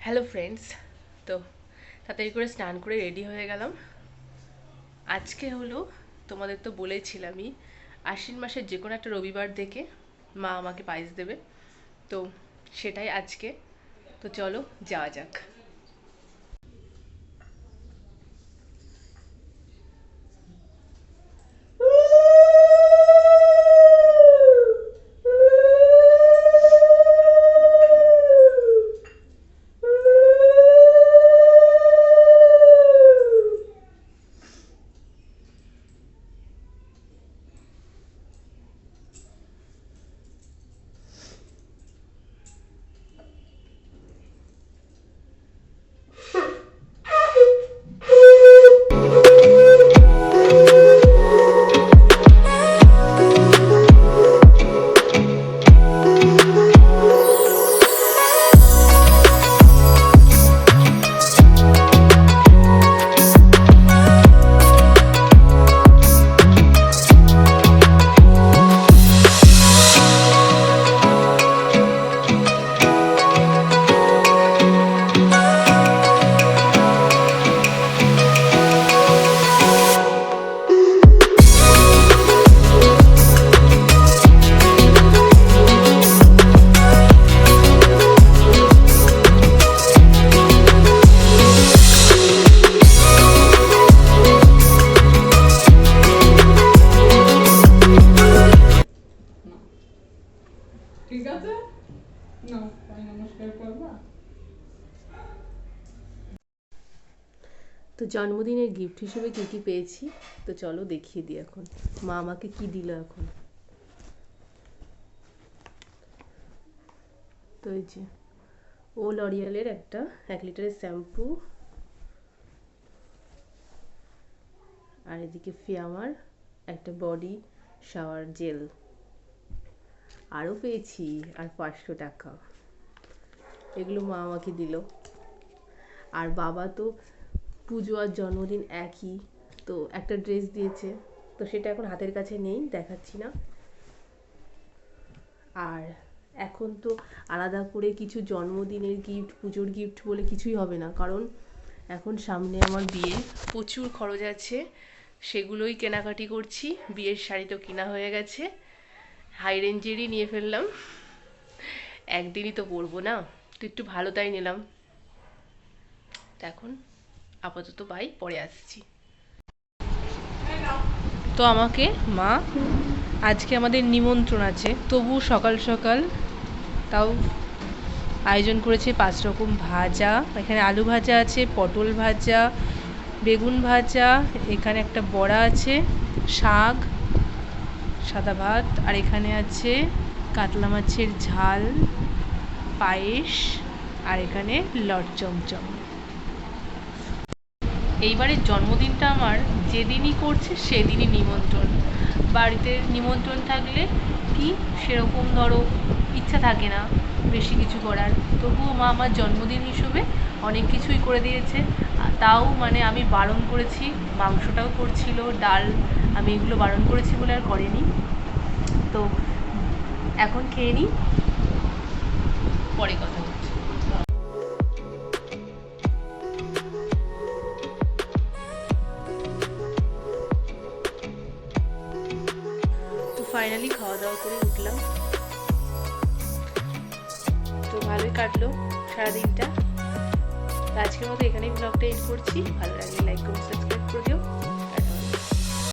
Hello friends, তো তাড়াতাড়ি করে স্নান করে রেডি হয়ে গেলাম। আজকে হলো, তোমাদের তো বলেছিলামই, আশ্বিন মাসের যে কোনো একটা রবিবার দেখে মা আমাকে পায়েস দেবে, তো সেটাই আজকে। তো চলো যাওয়া যাক। ঠিক আছে, নাও পায়ে নমস্কার করবা। তো জন্মদিনের গিফট হিসেবে কী কী পেয়েছি, তো চলো দেখিয়ে দিই। এখন মা আমাকে কি দিল এখন। তো এই যে ও লরিয়ালের একটা 1 লিটারের শ্যাম্পু, আর এদিকে ফিয়ামার একটা বডি শাওয়ার জেল। আরও পেয়েছি আর 500 টাকা, এগুলো মা আমাকে দিল। আর বাবা তো পুজো আর জন্মদিন একই, তো একটা ড্রেস দিয়েছে, তো সেটা এখন হাতের কাছে নেই, দেখাচ্ছি না। আর এখন তো আলাদা করে কিছু জন্মদিনের গিফট, পুজোর গিফট বলে কিছুই হবে না, কারণ এখন সামনে আমার বিয়ে, প্রচুর খরচ আছে, সেগুলোই কেনাকাটি করছি। বিয়ের শাড়ি তো কেনা হয়ে গেছে, হাই রেঞ্জেরই নিয়ে ফেললাম, একদিনই তো পরবো না, তো একটু ভালো তাই নিলাম। এখন আপাতত বাই, পরে আসছি। তো আমাকে মা, আজকে আমাদের নিমন্ত্রণ আছে, তবু সকাল সকাল তাও আয়োজন করেছে 5 রকম ভাজা। এখানে আলু ভাজা আছে, পটল ভাজা, বেগুন ভাজা, এখানে একটা বড়া আছে, শাক, সাদা ভাত, আর এখানে আছে কাতলা মাছের ঝাল, পায়েস, আর এখানে লট চমচম। এইবারের জন্মদিনটা আমার যেদিনই করছে সেদিনই নিমন্ত্রণ। বাড়িতে নিমন্ত্রণ থাকলে কি সেরকম ধরো ইচ্ছা থাকে না বেশি কিছু করার, তবুও মা আমার জন্মদিন হিসেবে অনেক কিছুই করে দিয়েছে। তাও মানে আমি বারণ করেছি, মাংসটাও করছিল, ডাল, আমি এগুলো বারণ করেছি বলে আর করেনি। তো এখন খেয়ে নিই, পরে কথা হচ্ছে। ফাইনালি খাওয়া দাওয়া করে উঠলাম, তো ভালোই কাটলো সারাদিনটা। আজকের মতো এখানেই ব্লগটা এন্ড করছি। ভালো লাগলে লাইক করুন, সাবস্ক্রাইব